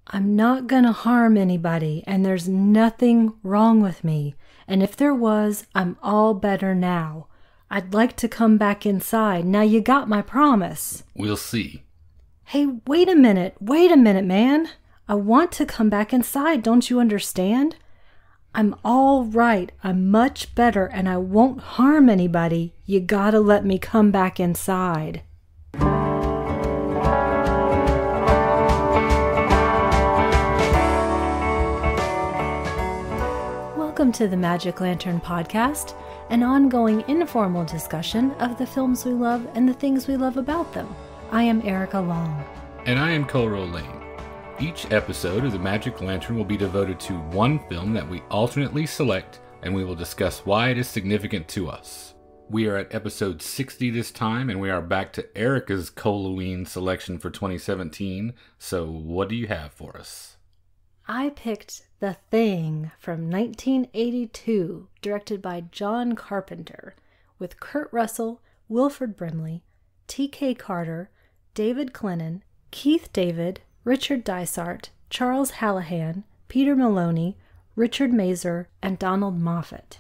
I'm not gonna harm anybody, and there's nothing wrong with me. And if there was, I'm all better now. I'd like to come back inside. Now you got my promise. We'll see. Hey, wait a minute, man. I want to come back inside, don't you understand? I'm all right, I'm much better, and I won't harm anybody. You gotta let me come back inside. Welcome to the Magic Lantern Podcast, an ongoing informal discussion of the films we love and the things we love about them. I am Erica Long. And I am cole-o-ween. Each episode of the Magic Lantern will be devoted to one film that we alternately select, and we will discuss why it is significant to us. We are at episode 60 this time, and we are back to Erica's cole-o-ween selection for 2017. So what do you have for us? I picked The Thing from 1982, directed by John Carpenter, with Kurt Russell, Wilford Brimley, T.K. Carter, David Clennon, Keith David, Richard Dysart, Charles Hallahan, Peter Maloney, Richard Mazer, and Donald Moffat.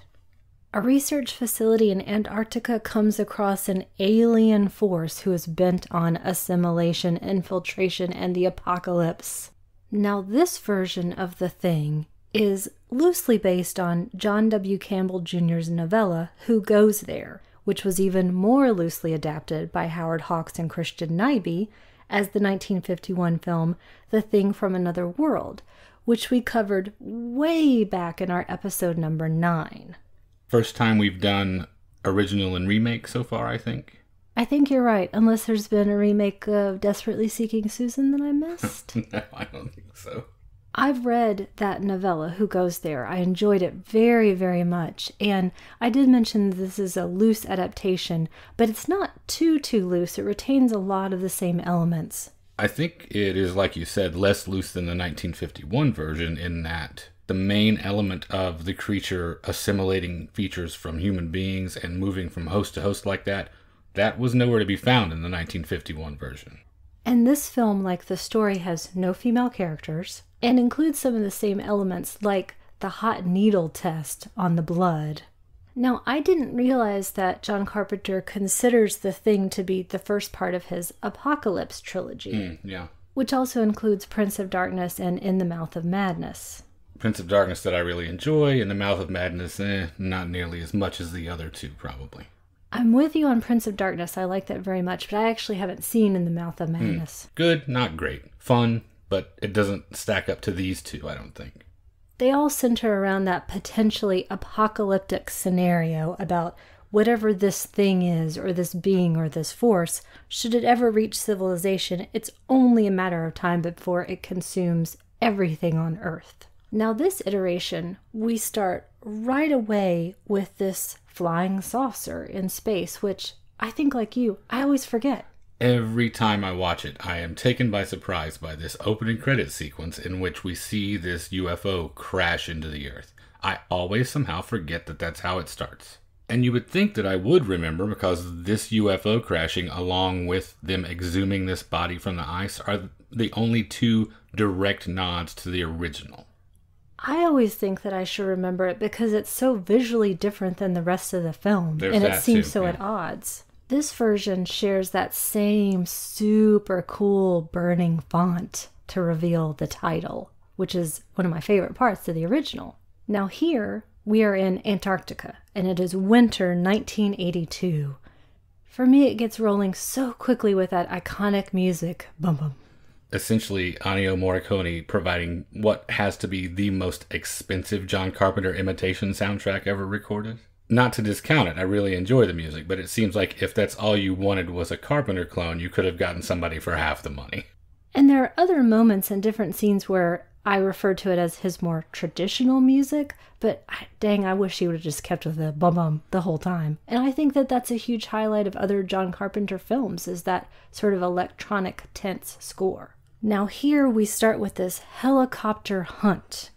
A research facility in Antarctica comes across an alien force who is bent on assimilation, infiltration, and the apocalypse. Now, this version of The Thing is loosely based on John W. Campbell Jr.'s novella, Who Goes There?, which was even more loosely adapted by Howard Hawks and Christian Nyby as the 1951 film The Thing from Another World, which we covered way back in our episode number 9. First time we've done original and remake so far, I think. I think you're right, unless there's been a remake of Desperately Seeking Susan that I missed. No, I don't think so. I've read that novella, Who Goes There? I enjoyed it very, very much. And I did mention this is a loose adaptation, but it's not too loose. It retains a lot of the same elements. I think it is, like you said, less loose than the 1951 version in that the main element of the creature assimilating features from human beings and moving from host to host like that was nowhere to be found in the 1951 version. And this film, like the story, has no female characters and includes some of the same elements like the hot needle test on the blood. Now, I didn't realize that John Carpenter considers The Thing to be the first part of his Apocalypse trilogy, which also includes Prince of Darkness and In the Mouth of Madness. Prince of Darkness that I really enjoy, In the Mouth of Madness, not nearly as much as the other two, probably. I'm with you on Prince of Darkness. I like that very much, but I actually haven't seen In the Mouth of Madness. Good, not great. Fun, but it doesn't stack up to these two, I don't think. They all center around that potentially apocalyptic scenario about whatever this thing is, or this being, or this force. Should it ever reach civilization, it's only a matter of time before it consumes everything on Earth. Now, this iteration, we start right away with this flying saucer in space, which I think, like you, I always forget. Every time I watch it, I am taken by surprise by this opening credit sequence in which we see this UFO crash into the Earth. I always somehow forget that that's how it starts. And you would think that I would remember, because this UFO crashing along with them exhuming this body from the ice are the only two direct nods to the original. I always think that I should remember it because it's so visually different than the rest of the film. There's and it that seems too, so at odds. This version shares that same super cool burning font to reveal the title, which is one of my favorite parts of the original. Now here, we are in Antarctica, and it is winter 1982. For me, it gets rolling so quickly with that iconic music. Bum bum. Essentially, Ennio Morricone providing what has to be the most expensive John Carpenter imitation soundtrack ever recorded. Not to discount it, I really enjoy the music, but it seems like if that's all you wanted was a Carpenter clone, you could have gotten somebody for half the money. And there are other moments and different scenes where I refer to it as his more traditional music, but dang, I wish he would have just kept with the bum-bum the whole time. And I think that that's a huge highlight of other John Carpenter films, is that sort of electronic tense score. Now here we start with this helicopter hunt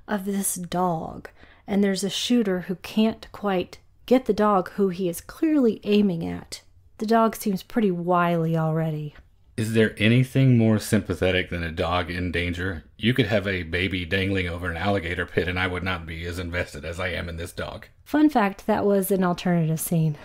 of this dog, and there's a shooter who can't quite get the dog who he is clearly aiming at. The dog seems pretty wily already. Is there anything more sympathetic than a dog in danger? You could have a baby dangling over an alligator pit and I would not be as invested as I am in this dog. Fun fact, that was an alternative scene.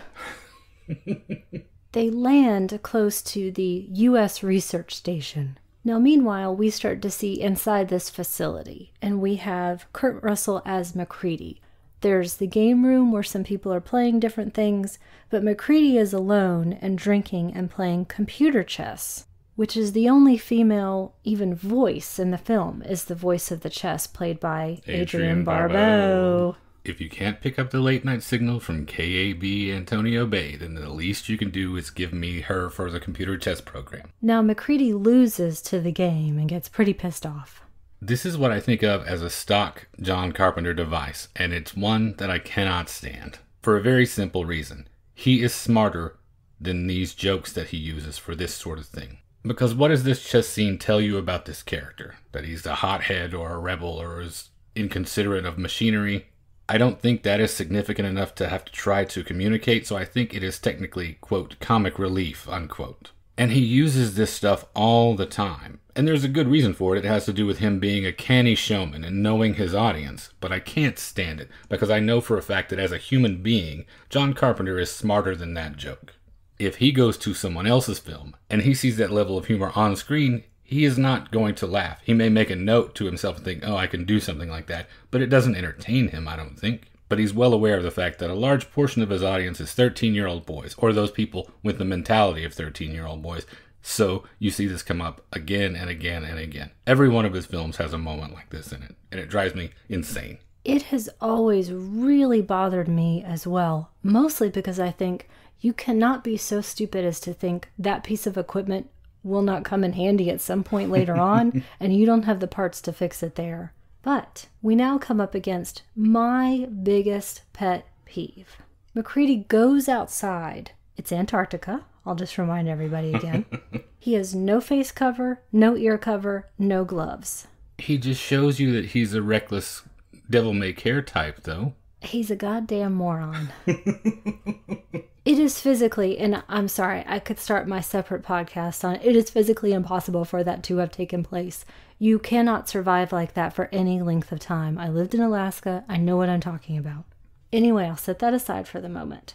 They land close to the U.S. research station. Now, meanwhile, we start to see inside this facility, and we have Kurt Russell as MacReady. There's the game room where some people are playing different things, but MacReady is alone and drinking and playing computer chess, which is the only female even voice in the film, is the voice of the chess played by Adrienne Barbeau. If you can't pick up the late night signal from KAB Antonio Bay, then the least you can do is give me her for the computer chess program. Now, MacReady loses to the game and gets pretty pissed off. This is what I think of as a stock John Carpenter device, and it's one that I cannot stand. For a very simple reason. He is smarter than these jokes that he uses for this sort of thing. Because what does this chess scene tell you about this character? That he's a hothead or a rebel or is inconsiderate of machinery? I don't think that is significant enough to have to try to communicate, so I think it is technically, quote, comic relief, unquote. And he uses this stuff all the time. And there's a good reason for it. It has to do with him being a canny showman and knowing his audience. But I can't stand it, because I know for a fact that as a human being, John Carpenter is smarter than that joke. If he goes to someone else's film, and he sees that level of humor on screen, he is not going to laugh. He may make a note to himself and think, oh, I can do something like that. But it doesn't entertain him, I don't think. But he's well aware of the fact that a large portion of his audience is 13-year-old boys, or those people with the mentality of 13-year-old boys. So you see this come up again and again and again. Every one of his films has a moment like this in it, and it drives me insane. It has always really bothered me as well, mostly because I think you cannot be so stupid as to think that piece of equipment will not come in handy at some point later on, and you don't have the parts to fix it there. But we now come up against my biggest pet peeve. MacReady goes outside. It's Antarctica. I'll just remind everybody again. He has no face cover, no ear cover, no gloves. He just shows you that he's a reckless devil-may-care type, though. He's a goddamn moron. It is physically, and I'm sorry, I could start my separate podcast on it. It is physically impossible for that to have taken place. You cannot survive like that for any length of time. I lived in Alaska. I know what I'm talking about. Anyway, I'll set that aside for the moment.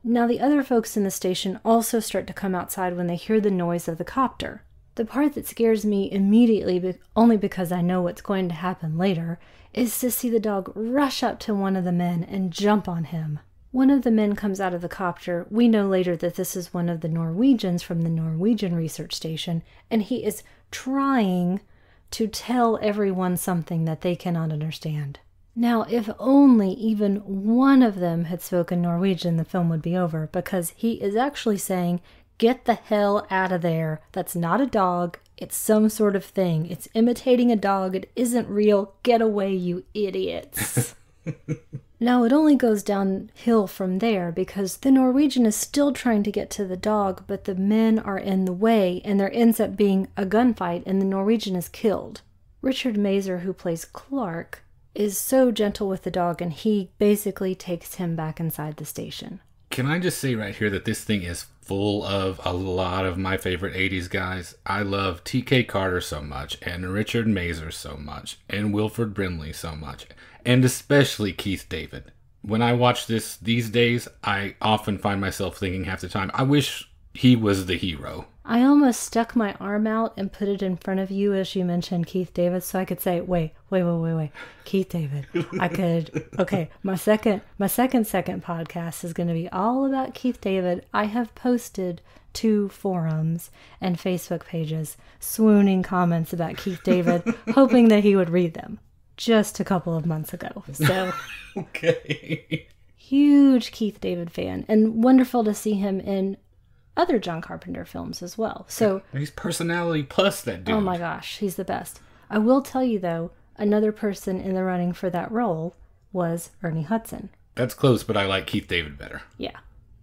Now, the other folks in the station also start to come outside when they hear the noise of the copter. The part that scares me immediately, only because I know what's going to happen later, is to see the dog rush up to one of the men and jump on him. One of the men comes out of the copter. We know later that this is one of the Norwegians from the Norwegian research station, and he is trying to tell everyone something that they cannot understand. Now, if only even one of them had spoken Norwegian, the film would be over, because he is actually saying, "Get the hell out of there. That's not a dog. It's some sort of thing. It's imitating a dog. It isn't real. Get away, you idiots." Now, it only goes downhill from there because the Norwegian is still trying to get to the dog, but the men are in the way, and there ends up being a gunfight, and the Norwegian is killed. Richard Mazer, who plays Clark, is so gentle with the dog, and he basically takes him back inside the station. Can I just say right here that this thing is full of a lot of my favorite 80s guys? I love T.K. Carter so much, and Richard Mazer so much, and Wilford Brimley so much, and especially Keith David. When I watch this these days, I often find myself thinking half the time, I wish he was the hero. I almost stuck my arm out and put it in front of you as you mentioned Keith David, so I could say, wait. Keith David. I could, okay, my second podcast is going to be all about Keith David. I have posted 2 forums and Facebook pages swooning comments about Keith David, hoping that he would read them just a couple of months ago. So, okay. Huge Keith David fan, and wonderful to see him in other John Carpenter films as well. So he's personality plus that dude. Oh my gosh, he's the best. I will tell you though, another person in the running for that role was Ernie Hudson. That's close, but I like Keith David better. Yeah.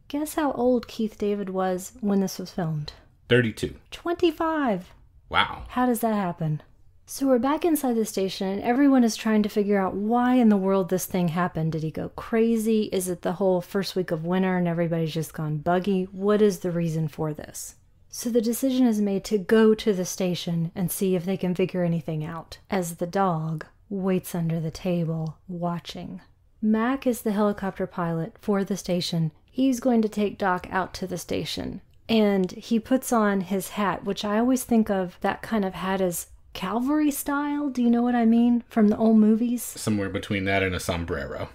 Guess how old Keith David was when this was filmed? 32. 25. Wow. How does that happen? So we're back inside the station, and everyone is trying to figure out why in the world this thing happened. Did he go crazy? Is it the whole first week of winter and everybody's just gone buggy? What is the reason for this? So the decision is made to go to the station and see if they can figure anything out, as the dog waits under the table, watching. Mac is the helicopter pilot for the station. He's going to take Doc out to the station. And he puts on his hat, which I always think of that kind of hat as cavalry style. Do you know what I mean? From the old movies? Somewhere between that and a sombrero.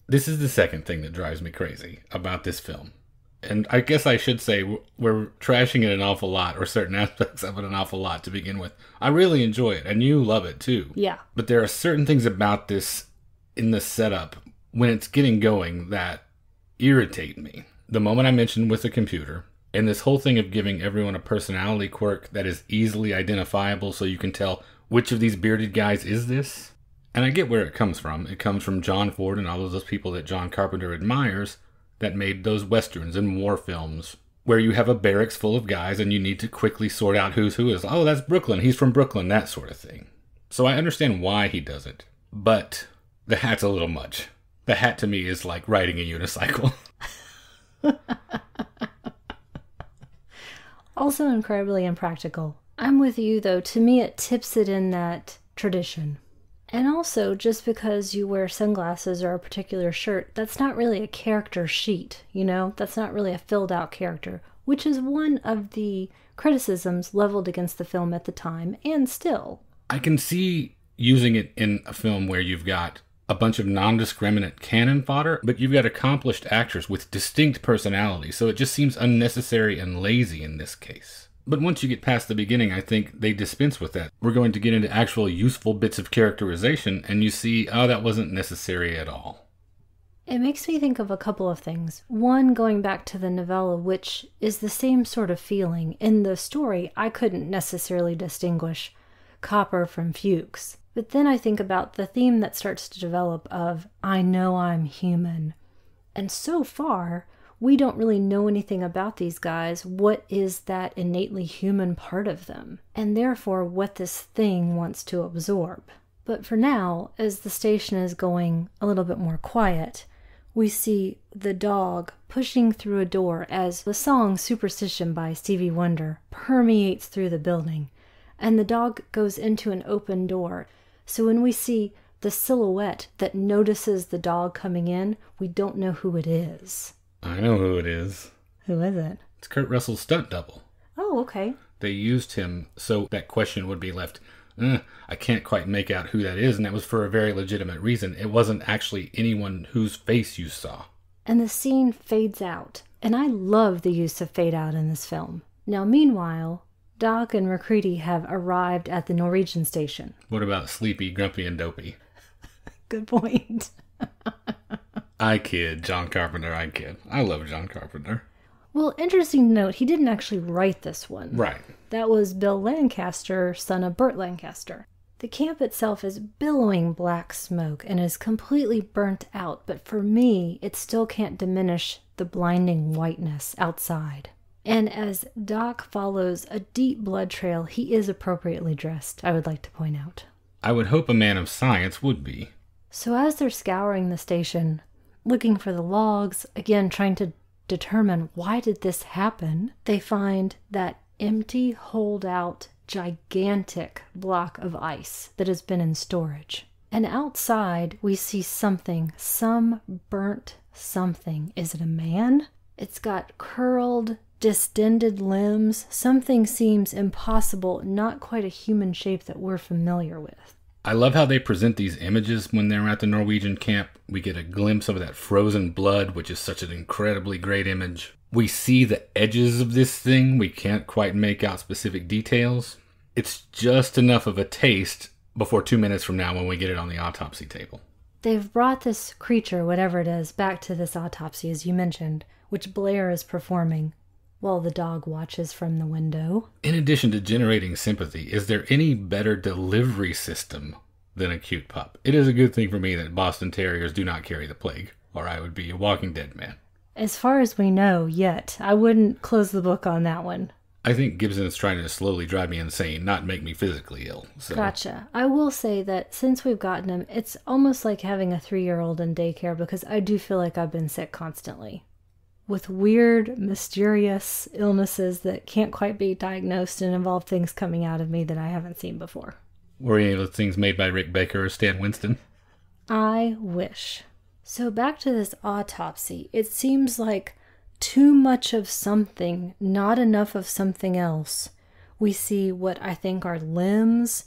This is the second thing that drives me crazy about this film. And I guess I should say we're trashing it an awful lot, or certain aspects of it an awful lot to begin with. I really enjoy it, and you love it too. Yeah. But there are certain things about this in the setup when it's getting going that irritate me. The moment I mentioned with the computer, and this whole thing of giving everyone a personality quirk that is easily identifiable so you can tell which of these bearded guys is this. And I get where it comes from. It comes from John Ford and all of those people that John Carpenter admires that made those westerns and war films where you have a barracks full of guys and you need to quickly sort out who's who is. Oh, that's Brooklyn. He's from Brooklyn, that sort of thing. So I understand why he does it. But the hat's a little much. The hat to me is like riding a unicycle. Also incredibly impractical. I'm with you though. To me it tips it in that tradition. And also, just because you wear sunglasses or a particular shirt, that's not really a character sheet, you know? That's not really a filled out character, which is one of the criticisms leveled against the film at the time, and still. I can see using it in a film where you've got a bunch of non-discriminate cannon fodder, but you've got accomplished actors with distinct personalities, so it just seems unnecessary and lazy in this case. But once you get past the beginning, I think they dispense with that. We're going to get into actual useful bits of characterization, and you see, oh, that wasn't necessary at all. It makes me think of a couple of things. One, going back to the novella, which is the same sort of feeling. In the story, I couldn't necessarily distinguish Copper from Fuchs. But then I think about the theme that starts to develop of, I know I'm human. And so far, we don't really know anything about these guys. What is that innately human part of them? And therefore, what this thing wants to absorb. But for now, as the station is going a little bit more quiet, we see the dog pushing through a door as the song Superstition by Stevie Wonder permeates through the building. And the dog goes into an open door. So when we see the silhouette that notices the dog coming in, we don't know who it is. I know who it is. Who is it? It's Kurt Russell's stunt double. Oh, okay. They used him so that question would be left, I can't quite make out who that is, and that was for a very legitimate reason. It wasn't actually anyone whose face you saw. And the scene fades out, and I love the use of fade out in this film. Now, meanwhile, Doc and Macready have arrived at the Norwegian station. What about Sleepy, Grumpy, and Dopey? Good point. I kid, John Carpenter, I kid. I love John Carpenter. Well, interesting to note, he didn't actually write this one. Right. That was Bill Lancaster, son of Burt Lancaster. The camp itself is billowing black smoke and is completely burnt out, but for me, it still can't diminish the blinding whiteness outside. And as Doc follows a deep blood trail, he is appropriately dressed, I would like to point out. I would hope a man of science would be. So as they're scouring the station, looking for the logs, again trying to determine why did this happen, they find that empty, holdout, gigantic block of ice that has been in storage. And outside we see something, some burnt something. Is it a man? It's got curled, distended limbs. Something seems impossible, not quite a human shape that we're familiar with. I love how they present these images when they're at the Norwegian camp. We get a glimpse of that frozen blood, which is such an incredibly great image. We see the edges of this thing. We can't quite make out specific details. It's just enough of a taste before 2 minutes from now when we get it on the autopsy table. They've brought this creature, whatever it is, back to this autopsy, as you mentioned, which Blair is performing while the dog watches from the window. In addition to generating sympathy, is there any better delivery system than a cute pup? It is a good thing for me that Boston Terriers do not carry the plague, or I would be a walking dead man. As far as we know, yet. I wouldn't close the book on that one. I think Gibson is trying to slowly drive me insane, not make me physically ill. So. Gotcha. I will say that since we've gotten him, it's almost like having a 3-year-old in daycare because I do feel like I've been sick constantly. with weird, mysterious illnesses that can't quite be diagnosed and involve things coming out of me that I haven't seen before. Were any of those things made by Rick Baker or Stan Winston? I wish. So back to this autopsy. It seems like too much of something, not enough of something else. We see what I think are limbs,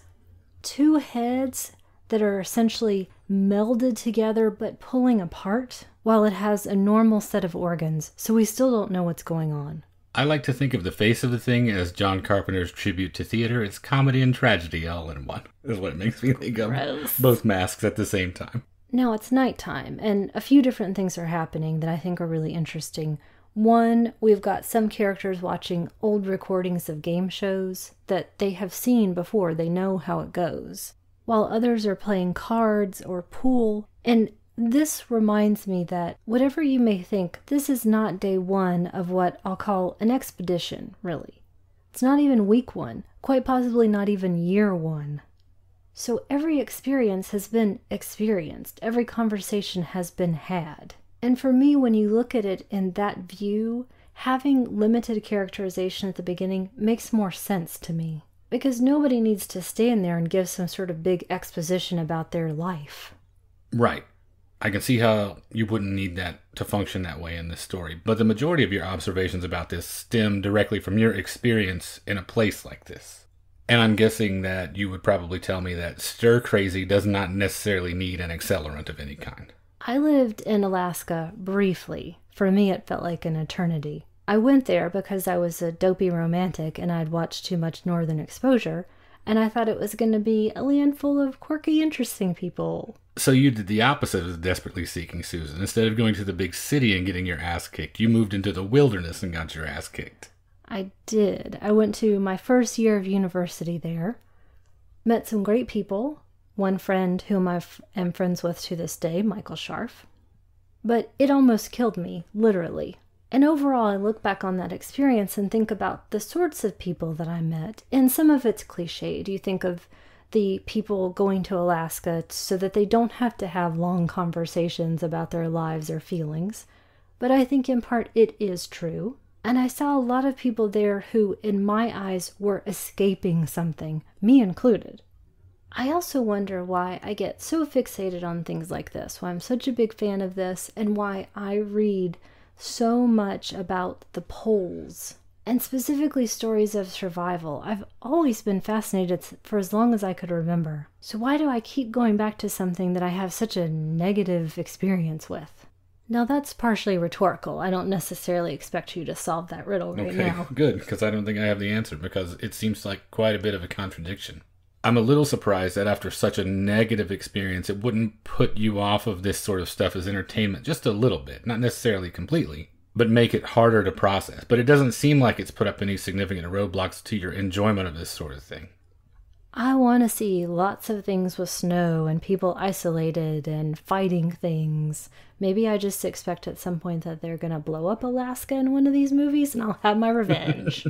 two heads that are essentially melded together but pulling apart, while it has a normal set of organs, so we still don't know what's going on. I like to think of the face of the thing as John Carpenter's tribute to theater. It's comedy and tragedy all in one, is what it makes me think of. Gross. Both masks at the same time. Now it's nighttime, and a few different things are happening that I think are really interesting. One, we've got some characters watching old recordings of game shows that they have seen before. They know how it goes. While others are playing cards or pool. And this reminds me that whatever you may think, this is not day one of what I'll call an expedition, really. It's not even week one, quite possibly not even year one. So every experience has been experienced. Every conversation has been had. And for me, when you look at it in that view, having limited characterization at the beginning makes more sense to me. Because nobody needs to stand there and give some sort of big exposition about their life. Right. I can see how you wouldn't need that to function that way in this story. But the majority of your observations about this stem directly from your experience in a place like this. And I'm guessing that you would probably tell me that stir crazy does not necessarily need an accelerant of any kind. I lived in Alaska briefly. For me, it felt like an eternity. I went there because I was a dopey romantic and I'd watched too much Northern Exposure, and I thought it was going to be a land full of quirky, interesting people. So you did the opposite of Desperately Seeking Susan. Instead of going to the big city and getting your ass kicked, you moved into the wilderness and got your ass kicked. I did. I went to my first year of university there, met some great people, one friend whom I am friends with to this day, Michael Scharf. But it almost killed me, literally. And overall, I look back on that experience and think about the sorts of people that I met. And some of it's cliched. You think of the people going to Alaska so that they don't have to have long conversations about their lives or feelings. But I think in part it is true. And I saw a lot of people there who, in my eyes, were escaping something, me included. I also wonder why I get so fixated on things like this, why I'm such a big fan of this, and why I read so much about the poles, and specifically stories of survival. I've always been fascinated for as long as I could remember. So why do I keep going back to something that I have such a negative experience with? Now that's partially rhetorical. I don't necessarily expect you to solve that riddle right now. Okay, good, because I don't think I have the answer, because it seems like quite a bit of a contradiction. I'm a little surprised that after such a negative experience, it wouldn't put you off of this sort of stuff as entertainment just a little bit, not necessarily completely, but make it harder to process. But it doesn't seem like it's put up any significant roadblocks to your enjoyment of this sort of thing. I want to see lots of things with snow and people isolated and fighting things. Maybe I just expect at some point that they're going to blow up Alaska in one of these movies and I'll have my revenge.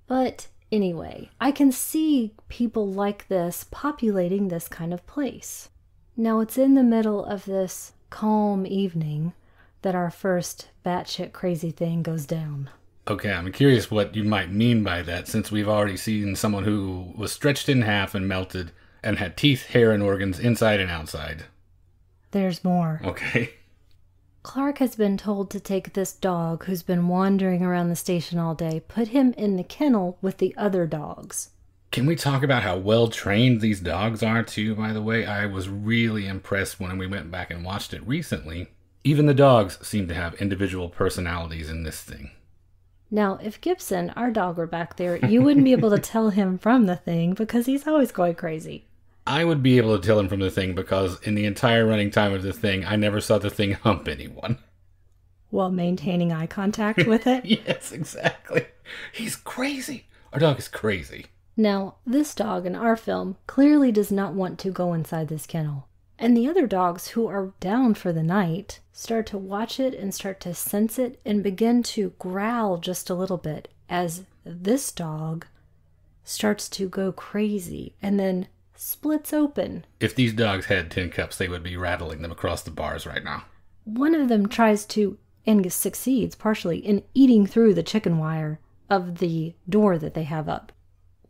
But anyway, I can see people like this populating this kind of place. Now it's in the middle of this calm evening that our first batshit crazy thing goes down. Okay, I'm curious what you might mean by that, since we've already seen someone who was stretched in half and melted and had teeth, hair, and organs inside and outside. There's more. Okay. Clark has been told to take this dog who's been wandering around the station all day, put him in the kennel with the other dogs. Can we talk about how well trained these dogs are too, by the way? I was really impressed when we went back and watched it recently. Even the dogs seem to have individual personalities in this thing. Now, if Gibson, our dog, were back there, you wouldn't be able to tell him from the thing because he's always going crazy. I would be able to tell him from the thing because in the entire running time of the thing, I never saw the thing hump anyone. While maintaining eye contact with it? Yes, exactly. He's crazy. Our dog is crazy. Now, this dog in our film clearly does not want to go inside this kennel. And the other dogs who are down for the night start to watch it and start to sense it and begin to growl just a little bit as this dog starts to go crazy and then splits open. If these dogs had tin cups, they would be rattling them across the bars right now. One of them tries to and succeeds partially in eating through the chicken wire of the door that they have up.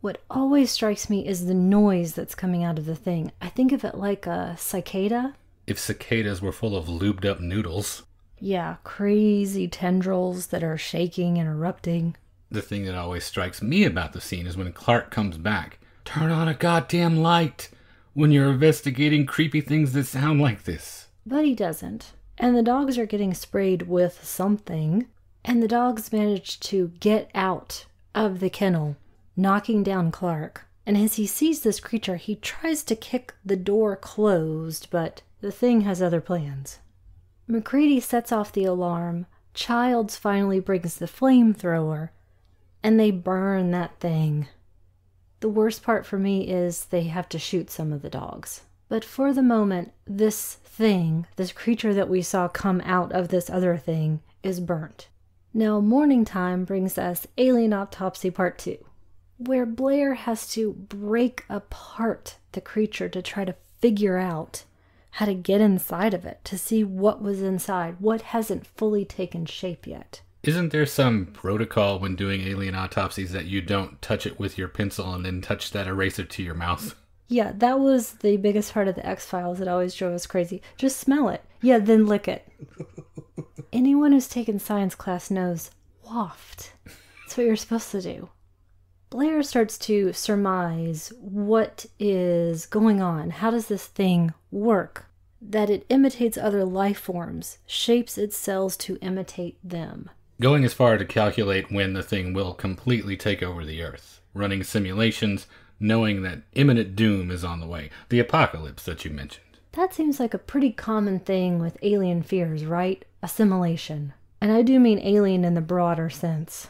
What always strikes me is the noise that's coming out of the thing. I think of it like a cicada. If cicadas were full of lubed up noodles. Yeah, crazy tendrils that are shaking and erupting. The thing that always strikes me about the scene is when Clark comes back. Turn on a goddamn light when you're investigating creepy things that sound like this. But he doesn't. And the dogs are getting sprayed with something. And the dogs manage to get out of the kennel, knocking down Clark. And as he sees this creature, he tries to kick the door closed, but the thing has other plans. McCready sets off the alarm. Childs finally brings the flamethrower, and they burn that thing. The worst part for me is they have to shoot some of the dogs. But for the moment, this thing, this creature that we saw come out of this other thing, is burnt. Now, morning time brings us Alien Autopsy Part 2, where Blair has to break apart the creature to try to figure out how to get inside of it, to see what was inside, what hasn't fully taken shape yet. Isn't there some protocol when doing alien autopsies that you don't touch it with your pencil and then touch that eraser to your mouth? Yeah, that was the biggest part of the X-Files that always drove us crazy. Just smell it. Yeah, then lick it. Anyone who's taken science class knows waft. That's what you're supposed to do. Blair starts to surmise what is going on. How does this thing work? That it imitates other life forms, shapes its cells to imitate them. Going as far to calculate when the thing will completely take over the Earth. Running simulations, knowing that imminent doom is on the way. The apocalypse that you mentioned. That seems like a pretty common thing with alien fears, right? Assimilation. And I do mean alien in the broader sense.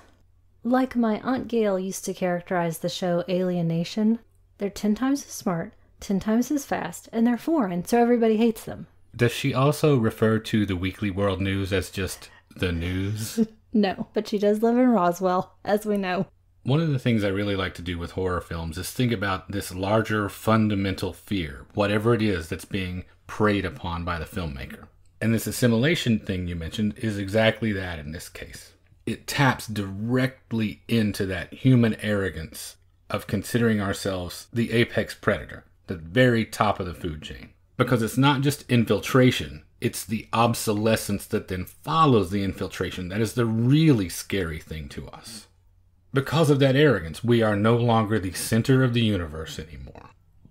Like my Aunt Gail used to characterize the show Alienation, they're 10 times as smart, 10 times as fast, and they're foreign, so everybody hates them. Does she also refer to the Weekly World News as just the news? No, but she does live in Roswell, as we know. One of the things I really like to do with horror films is think about this larger fundamental fear, whatever it is that's being preyed upon by the filmmaker. And this assimilation thing you mentioned is exactly that in this case. It taps directly into that human arrogance of considering ourselves the apex predator, the very top of the food chain. Because it's not just infiltration, it's the obsolescence that then follows the infiltration that is the really scary thing to us. Because of that arrogance, we are no longer the center of the universe anymore.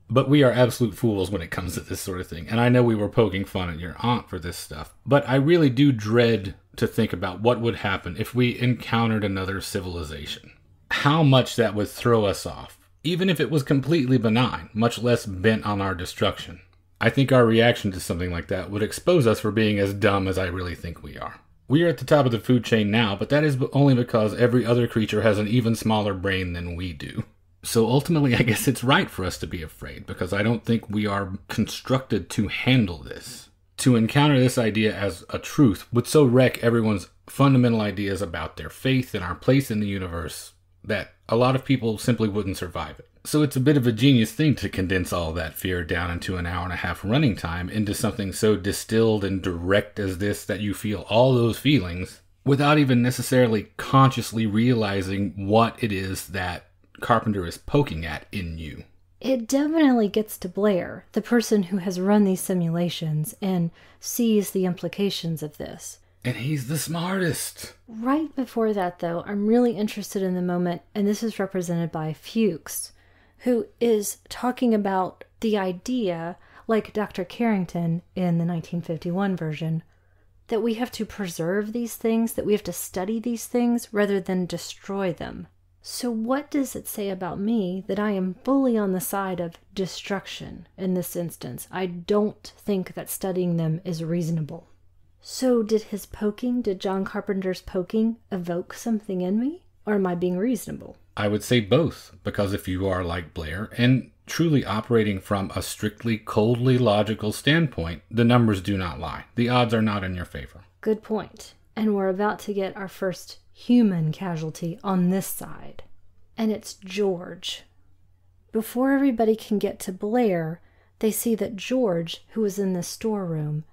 But we are absolute fools when it comes to this sort of thing. And I know we were poking fun at your aunt for this stuff, but I really do dread to think about what would happen if we encountered another civilization. How much that would throw us off, even if it was completely benign, much less bent on our destruction. I think our reaction to something like that would expose us for being as dumb as I really think we are. We are at the top of the food chain now, but that is only because every other creature has an even smaller brain than we do. So ultimately, I guess it's right for us to be afraid, because I don't think we are constructed to handle this. To encounter this idea as a truth would so wreck everyone's fundamental ideas about their faith and our place in the universe that a lot of people simply wouldn't survive it. So it's a bit of a genius thing to condense all that fear down into an hour and a half running time into something so distilled and direct as this that you feel all those feelings without even necessarily consciously realizing what it is that Carpenter is poking at in you. It definitely gets to Blair, the person who has run these simulations and sees the implications of this. And he's the smartest. Right before that, though, I'm really interested in the moment, and this is represented by Fuchs, who is talking about the idea, like Dr. Carrington in the 1951 version, that we have to preserve these things, that we have to study these things rather than destroy them. So what does it say about me that I am fully on the side of destruction in this instance? I don't think that studying them is reasonable. So did John Carpenter's poking evoke something in me? Or am I being reasonable? I would say both, because if you are like Blair and truly operating from a strictly coldly logical standpoint, the numbers do not lie. The odds are not in your favor. Good point. And we're about to get our first human casualty on this side. And it's George. Before everybody can get to Blair, they see that George, who is in the storeroom,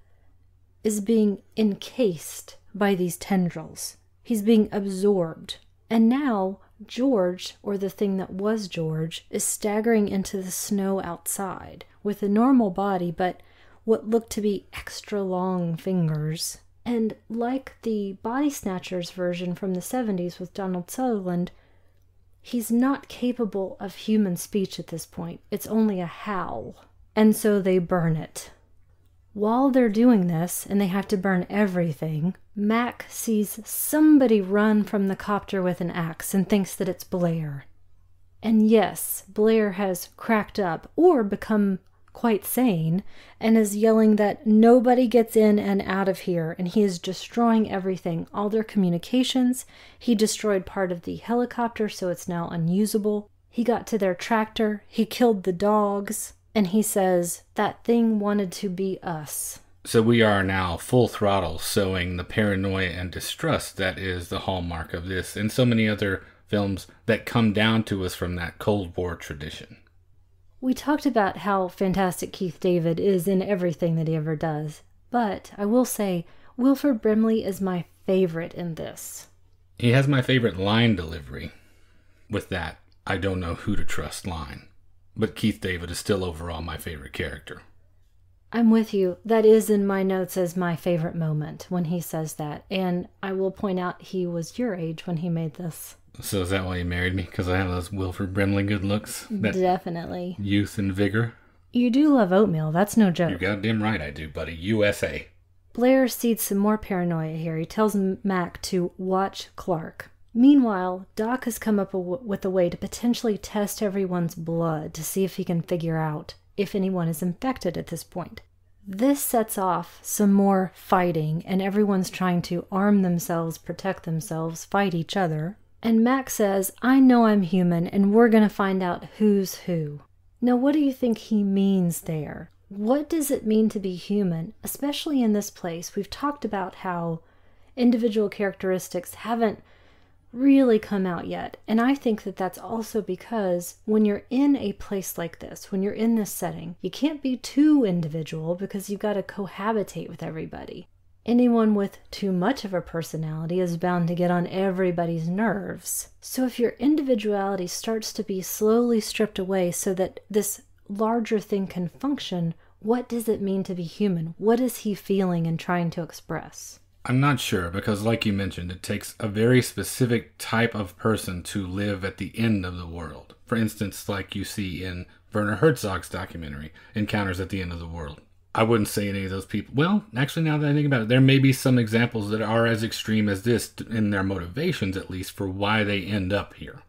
is being encased by these tendrils. He's being absorbed. And now George, or the thing that was George, is staggering into the snow outside with a normal body, but what looked to be extra long fingers. And like the Body Snatchers version from the 70s with Donald Sutherland, he's not capable of human speech at this point. It's only a howl. And so they burn it. While they're doing this, and they have to burn everything, Mac sees somebody run from the copter with an axe and thinks that it's Blair. And yes, Blair has cracked up or become quite sane and is yelling that nobody gets in and out of here, and he is destroying everything, all their communications. He destroyed part of the helicopter, so it's now unusable. He got to their tractor, he killed the dogs, and he says, that thing wanted to be us. So we are now full throttle sowing the paranoia and distrust that is the hallmark of this and so many other films that come down to us from that Cold War tradition. We talked about how fantastic Keith David is in everything that he ever does, but I will say Wilford Brimley is my favorite in this. He has my favorite line delivery with that "I don't know who to trust" line. But Keith David is still overall my favorite character. I'm with you. That is in my notes as my favorite moment when he says that. And I will point out he was your age when he made this. So is that why you married me? Because I have those Wilford Brimley good looks? Definitely. Youth and vigor? You do love oatmeal. That's no joke. You're goddamn right I do, buddy. USA. Blair seeds some more paranoia here. He tells Mac to watch Clark. Meanwhile, Doc has come up with a way to potentially test everyone's blood to see if he can figure out if anyone is infected at this point. This sets off some more fighting, and everyone's trying to arm themselves, protect themselves, fight each other. And Mac says, I know I'm human, and we're going to find out who's who. Now, what do you think he means there? What does it mean to be human, especially in this place? We've talked about how individual characteristics haven't really come out yet. And I think that that's also because when you're in a place like this, when you're in this setting, you can't be too individual because you've got to cohabitate with everybody. Anyone with too much of a personality is bound to get on everybody's nerves. So if your individuality starts to be slowly stripped away so that this larger thing can function, what does it mean to be human? What is he feeling and trying to express? I'm not sure, because like you mentioned, it takes a very specific type of person to live at the end of the world. For instance, like you see in Werner Herzog's documentary, Encounters at the End of the World. I wouldn't say any of those people... Well, actually, now that I think about it, there may be some examples that are as extreme as this, in their motivations at least, for why they end up here.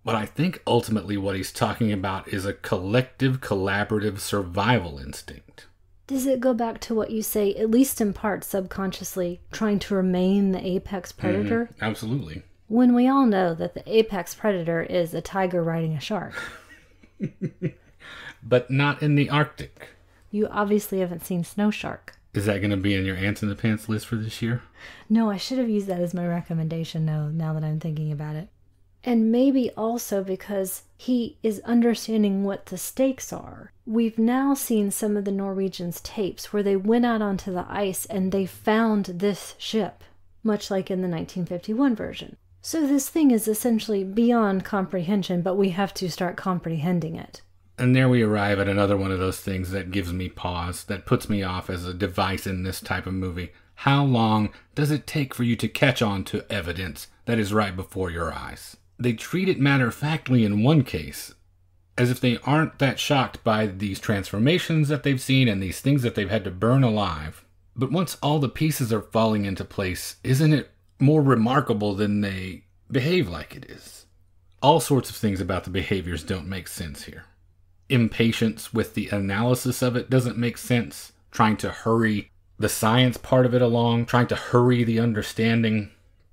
But I think ultimately what he's talking about is a collective, collaborative survival instinct. Does it go back to what you say, at least in part subconsciously, trying to remain the apex predator? Mm-hmm. Absolutely. When we all know that the apex predator is a tiger riding a shark. But not in the Arctic. You obviously haven't seen Snow Shark. Is that going to be in your Ants in the Pants list for this year? No, I should have used that as my recommendation now that I'm thinking about it. And maybe also because he is understanding what the stakes are. We've now seen some of the Norwegians' tapes where they went out onto the ice and they found this ship, much like in the 1951 version. So this thing is essentially beyond comprehension, but we have to start comprehending it. And there we arrive at another one of those things that gives me pause, that puts me off as a device in this type of movie. How long does it take for you to catch on to evidence that is right before your eyes? They treat it matter-of-factly in one case, as if they aren't that shocked by these transformations that they've seen and these things that they've had to burn alive. But once all the pieces are falling into place, isn't it more remarkable than they behave like it is? All sorts of things about the behaviors don't make sense here. Impatience with the analysis of it doesn't make sense. Trying to hurry the science part of it along, trying to hurry the understanding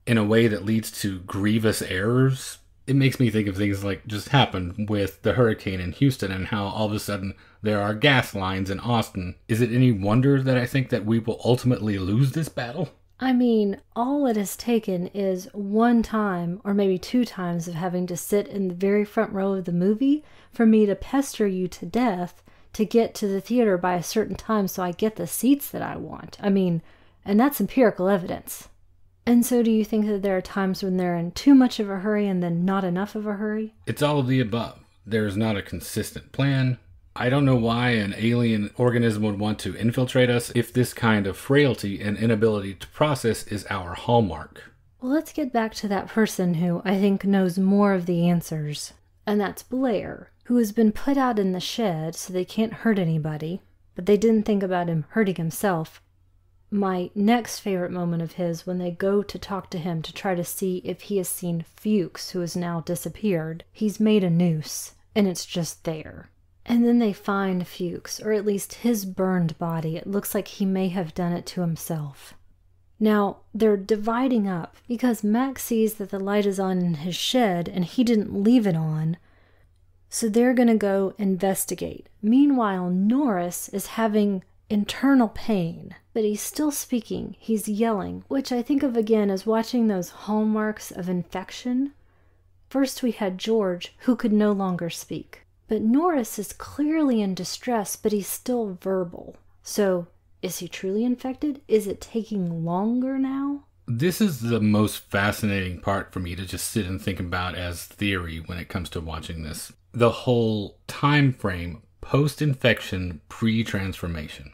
in a way that leads to grievous errors. It makes me think of things like just happened with the hurricane in Houston and how all of a sudden there are gas lines in Austin. Is it any wonder that I think that we will ultimately lose this battle? I mean, all it has taken is one time or maybe two times of having to sit in the very front row of the movie for me to pester you to death to get to the theater by a certain time so I get the seats that I want. I mean, and that's empirical evidence. And so do you think that there are times when they're in too much of a hurry and then not enough of a hurry? It's all of the above. There's not a consistent plan. I don't know why an alien organism would want to infiltrate us if this kind of frailty and inability to process is our hallmark. Well, let's get back to that person who I think knows more of the answers. And that's Blair, who has been put out in the shed so they can't hurt anybody, but they didn't think about him hurting himself. My next favorite moment of his when they go to talk to him to try to see if he has seen Fuchs, who has now disappeared. He's made a noose, and it's just there. And then they find Fuchs, or at least his burned body. It looks like he may have done it to himself. Now, they're dividing up because Max sees that the light is on in his shed and he didn't leave it on. So they're going to go investigate. Meanwhile, Norris is having internal pain, but he's still speaking. He's yelling, which I think of again as watching those hallmarks of infection. First we had George, who could no longer speak. But Norris is clearly in distress, but he's still verbal. So, is he truly infected? Is it taking longer now? This is the most fascinating part for me to just sit and think about as theory when it comes to watching this. The whole time frame post-infection, pre-transformation.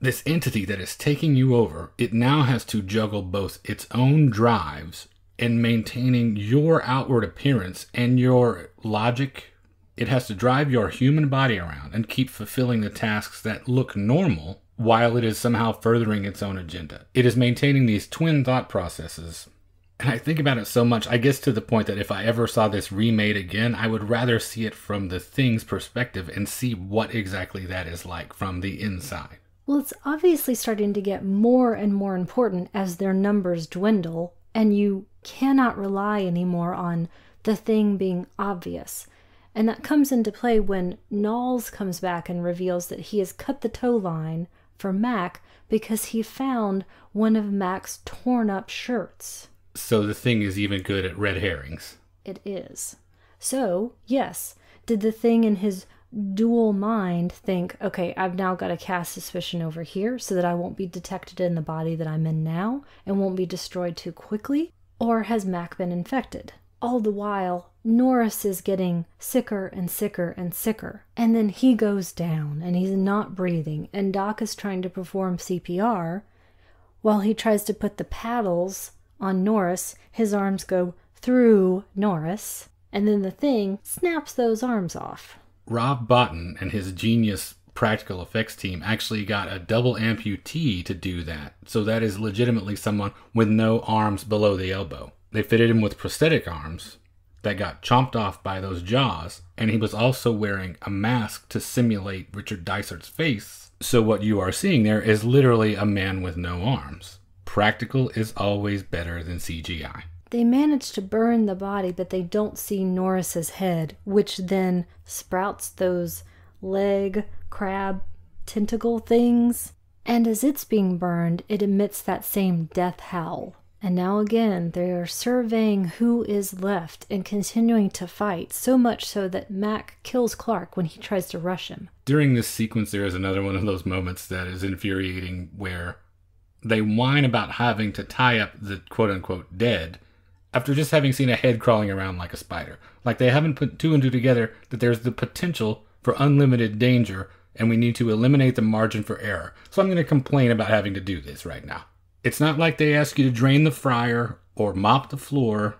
This entity that is taking you over, it now has to juggle both its own drives and maintaining your outward appearance and your logic. It has to drive your human body around and keep fulfilling the tasks that look normal while it is somehow furthering its own agenda. It is maintaining these twin thought processes. And I think about it so much, I guess to the point that if I ever saw this remade again, I would rather see it from the Thing's perspective and see what exactly that is like from the inside. Well, it's obviously starting to get more and more important as their numbers dwindle, and you cannot rely anymore on the Thing being obvious. And that comes into play when Knowles comes back and reveals that he has cut the tow line for Mac because he found one of Mac's torn up shirts. So the Thing is even good at red herrings. It is. So, yes, did the Thing in his dual mind think, okay, I've now got to cast suspicion over here so that I won't be detected in the body that I'm in now and won't be destroyed too quickly? Or has Mac been infected? All the while, Norris is getting sicker and sicker and sicker. And then he goes down and he's not breathing. And Doc is trying to perform CPR. While he tries to put the paddles on Norris, his arms go through Norris. And then the Thing snaps those arms off. Rob Bottin and his genius practical effects team actually got a double amputee to do that. So that is legitimately someone with no arms below the elbow. They fitted him with prosthetic arms that got chomped off by those jaws, and he was also wearing a mask to simulate Richard Dysert's face. So what you are seeing there is literally a man with no arms. Practical is always better than CGI. They manage to burn the body, but they don't see Norris's head, which then sprouts those leg, crab, tentacle things. And as it's being burned, it emits that same death howl. And now again, they are surveying who is left and continuing to fight, so much so that Mac kills Clark when he tries to rush him. During this sequence, there is another one of those moments that is infuriating where they whine about having to tie up the quote-unquote dead after just having seen a head crawling around like a spider. Like they haven't put two and two together that there's the potential for unlimited danger and we need to eliminate the margin for error. So I'm going to complain about having to do this right now. It's not like they ask you to drain the fryer or mop the floor.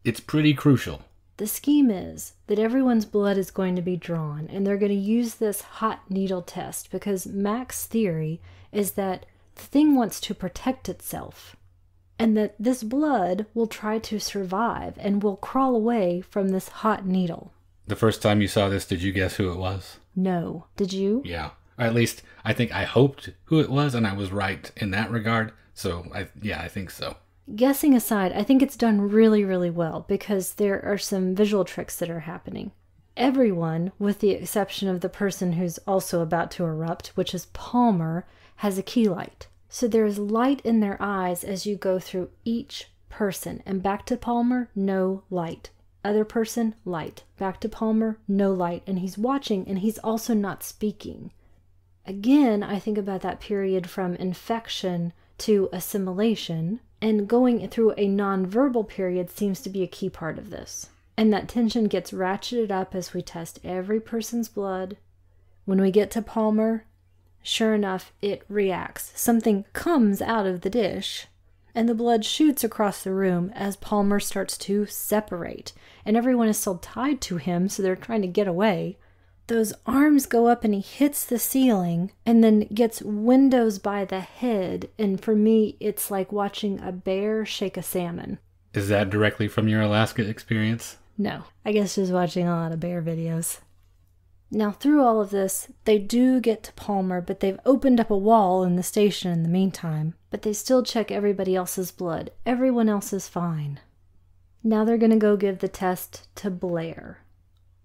It's pretty crucial. The scheme is that everyone's blood is going to be drawn, and they're going to use this hot needle test because Mac's theory is that the Thing wants to protect itself, and that this blood will try to survive and will crawl away from this hot needle. The first time you saw this, did you guess who it was? No. Did you? Yeah. Or at least, I think I hoped who it was, and I was right in that regard. So, I think so. Guessing aside, I think it's done really, really well because there are some visual tricks that are happening. Everyone, with the exception of the person who's also about to erupt, which is Palmer, has a key light. So there is light in their eyes as you go through each person. And back to Palmer, no light. Other person, light. Back to Palmer, no light. And he's watching and he's also not speaking. Again, I think about that period from infection to assimilation, And going through a nonverbal period seems to be a key part of this. And that tension gets ratcheted up as we test every person's blood. When we get to Palmer, sure enough, it reacts. Something comes out of the dish, and the blood shoots across the room as Palmer starts to separate. And everyone is still tied to him, so they're trying to get away. Those arms go up and he hits the ceiling and then gets windows by the head. And for me, it's like watching a bear shake a salmon. Is that directly from your Alaska experience? No, I guess just watching a lot of bear videos. Now, through all of this, they do get to Palmer, but they've opened up a wall in the station in the meantime. But they still check everybody else's blood. Everyone else is fine. Now they're going to go give the test to Blair.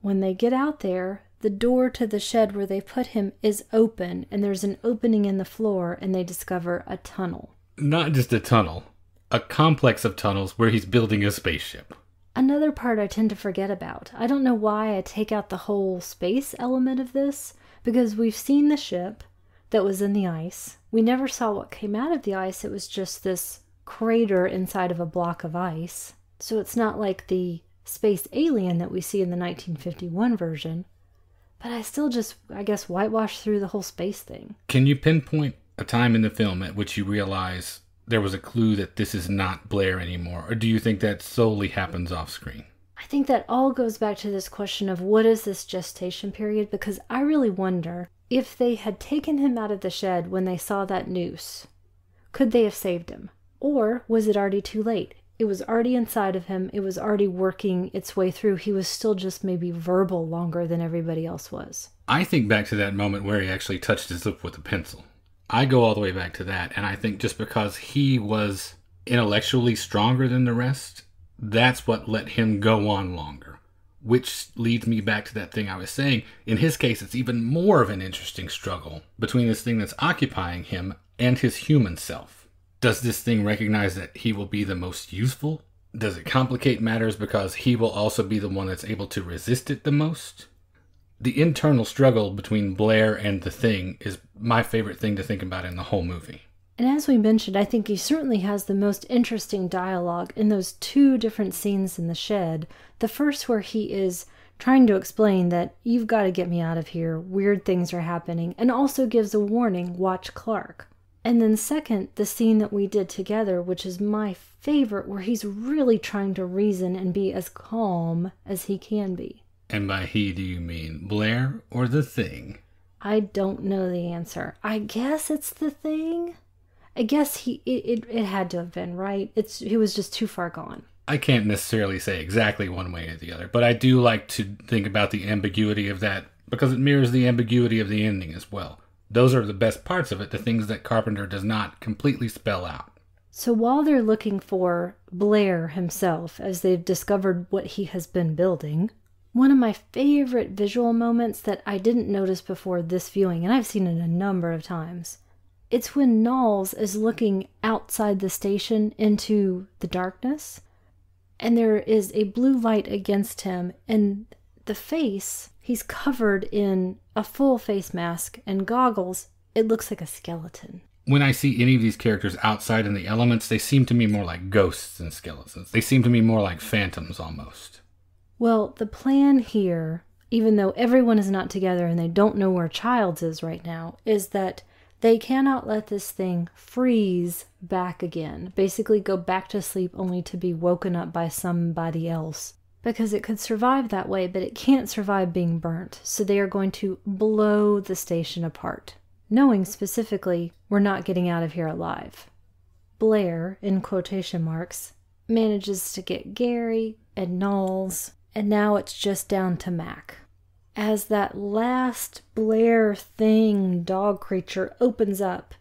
When they get out there, the door to the shed where they put him is open, and there's an opening in the floor, and they discover a tunnel. Not just a tunnel. A complex of tunnels where he's building a spaceship. Another part I tend to forget about. I don't know why I take out the whole space element of this, because we've seen the ship that was in the ice. We never saw what came out of the ice. It was just this crater inside of a block of ice. So it's not like the space alien that we see in the 1951 version. But I still just, I guess, whitewash through the whole space thing. Can you pinpoint a time in the film at which you realize there was a clue that this is not Blair anymore? Or do you think that solely happens off screen? I think that all goes back to this question of what is this gestation period? Because I really wonder if they had taken him out of the shed when they saw that noose, could they have saved him? Or was it already too late? It was already inside of him. It was already working its way through. He was still just maybe verbal longer than everybody else was. I think back to that moment where he actually touched his lip with a pencil. I go all the way back to that, and I think just because he was intellectually stronger than the rest, that's what let him go on longer. Which leads me back to that thing I was saying. In his case, it's even more of an interesting struggle between this thing that's occupying him and his human self. Does this thing recognize that he will be the most useful? Does it complicate matters because he will also be the one that's able to resist it the most? The internal struggle between Blair and the thing is my favorite thing to think about in the whole movie. And as we mentioned, I think he certainly has the most interesting dialogue in those two different scenes in the shed. The first where he is trying to explain that you've got to get me out of here, weird things are happening, and also gives a warning, watch Clark. And then second, the scene that we did together, which is my favorite, where he's really trying to reason and be as calm as he can be. And by he, do you mean Blair or the thing? I don't know the answer. I guess it's the thing. I guess it had to have been, right? He was just too far gone. I can't necessarily say exactly one way or the other, but I do like to think about the ambiguity of that because it mirrors the ambiguity of the ending as well. Those are the best parts of it, the things that Carpenter does not completely spell out. So while they're looking for Blair himself, as they've discovered what he has been building, one of my favorite visual moments that I didn't notice before this viewing, and I've seen it a number of times, it's when Knowles is looking outside the station into the darkness, and there is a blue light against him, and the face, he's covered in a full face mask and goggles. It looks like a skeleton. When I see any of these characters outside in the elements, they seem to me more like ghosts than skeletons. They seem to me more like phantoms almost. Well, the plan here, even though everyone is not together and they don't know where Childs is right now, is that they cannot let this thing freeze back again. Basically go back to sleep only to be woken up by somebody else. Because it could survive that way, but it can't survive being burnt. So they are going to blow the station apart, knowing specifically we're not getting out of here alive. Blair, in quotation marks, manages to get Gary and Knowles, and now it's just down to Mac. As that last Blair thing dog creature opens up,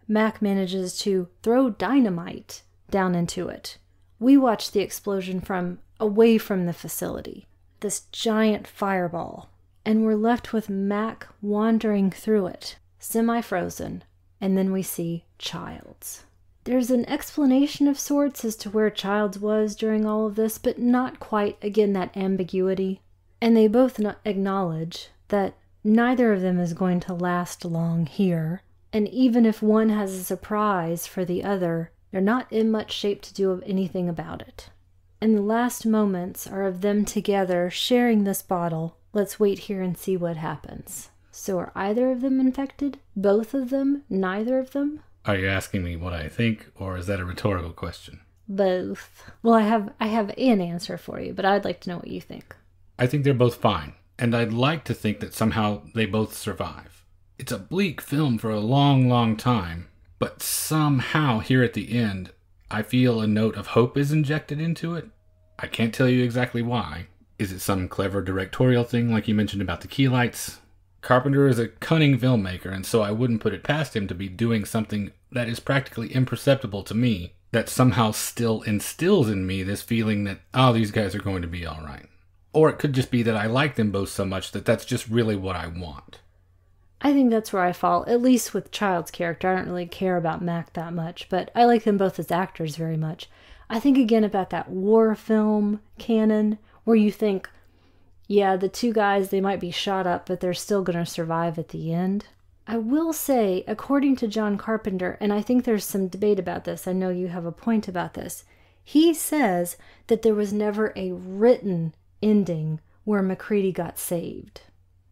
Mac manages to throw dynamite down into it. We watch the explosion from away from the facility, this giant fireball, and we're left with Mac wandering through it, semi-frozen, and then we see Childs. There's an explanation of sorts as to where Childs was during all of this, but not quite, again, that ambiguity. And they both acknowledge that neither of them is going to last long here, and even if one has a surprise for the other, They're not in much shape to do anything about it. And the last moments are of them together sharing this bottle. Let's wait here and see what happens. So are either of them infected? Both of them? Neither of them? Are you asking me what I think, or is that a rhetorical question? Both. Well, I have an answer for you, but I'd like to know what you think. I think they're both fine, and I'd like to think that somehow they both survive. It's a bleak film for a long, long time, but somehow here at the end, I feel a note of hope is injected into it. I can't tell you exactly why. Is it some clever directorial thing like you mentioned about the key lights? Carpenter is a cunning filmmaker, and so I wouldn't put it past him to be doing something that is practically imperceptible to me, that somehow still instills in me this feeling that, oh, these guys are going to be all right. Or it could just be that I like them both so much that that's just really what I want. I think that's where I fall, at least with Child's character. I don't really care about Mac that much, but I like them both as actors very much. I think again about that war film canon where you think, yeah, the two guys, they might be shot up, but they're still going to survive at the end. I will say, according to John Carpenter, and I think there's some debate about this, I know you have a point about this, he says that there was never a written ending where MacReady got saved.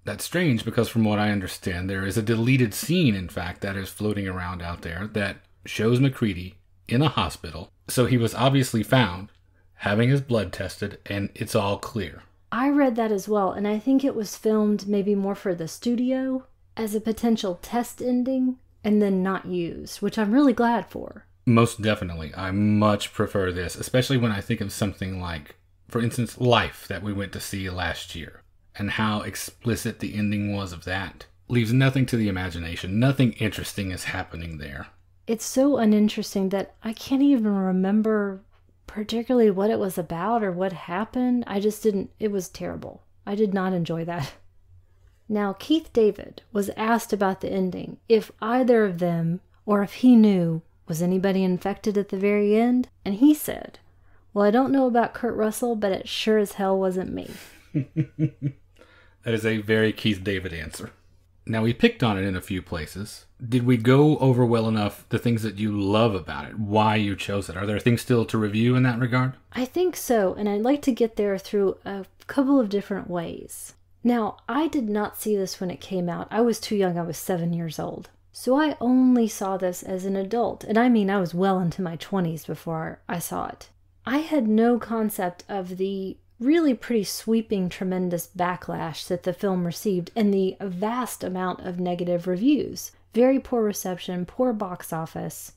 That's strange because from what I understand, there is a deleted scene, in fact, that is floating around out there that shows MacReady in a hospital. So he was obviously found, having his blood tested, and it's all clear. I read that as well, and I think it was filmed maybe more for the studio as a potential test ending and then not used, which I'm really glad for. Most definitely. I much prefer this, especially when I think of something like, for instance, Life that we went to see last year, and how explicit the ending was of that. Leaves nothing to the imagination. Nothing interesting is happening there. It's so uninteresting that I can't even remember particularly what it was about or what happened. It was terrible. I did not enjoy that. Now, Keith David was asked about the ending, if either of them, or if he knew, was anybody infected at the very end? And he said, well, I don't know about Kurt Russell, but it sure as hell wasn't me. That is a very Keith David answer. Now, we picked on it in a few places. Did we go over well enough the things that you love about it, why you chose it? Are there things still to review in that regard? I think so, and I'd like to get there through a couple of different ways. Now, I did not see this when it came out. I was too young. I was 7 years old. So I only saw this as an adult, and I mean I was well into my 20s before I saw it. I had no concept of the really pretty sweeping, tremendous backlash that the film received and the vast amount of negative reviews. Very poor reception, poor box office.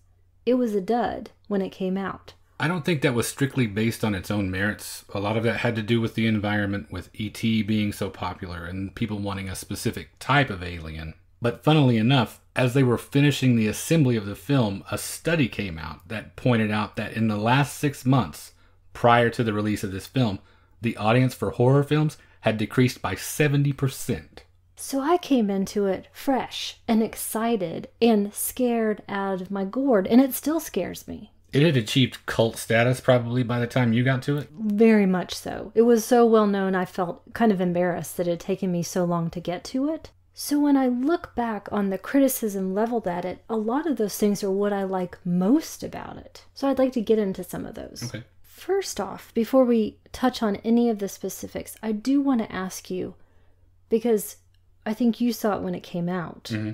It was a dud when it came out. I don't think that was strictly based on its own merits. A lot of that had to do with the environment, with E.T. being so popular and people wanting a specific type of alien. But funnily enough, as they were finishing the assembly of the film, a study came out that pointed out that in the last 6 months, prior to the release of this film, the audience for horror films had decreased by 70%. So I came into it fresh and excited and scared out of my gourd, and it still scares me. It had achieved cult status probably by the time you got to it? Very much so. It was so well known I felt kind of embarrassed that it had taken me so long to get to it. So when I look back on the criticism leveled at it, a lot of those things are what I like most about it. So I'd like to get into some of those. Okay. First off, before we touch on any of the specifics, I do want to ask you, because I think you saw it when it came out. Mm-hmm.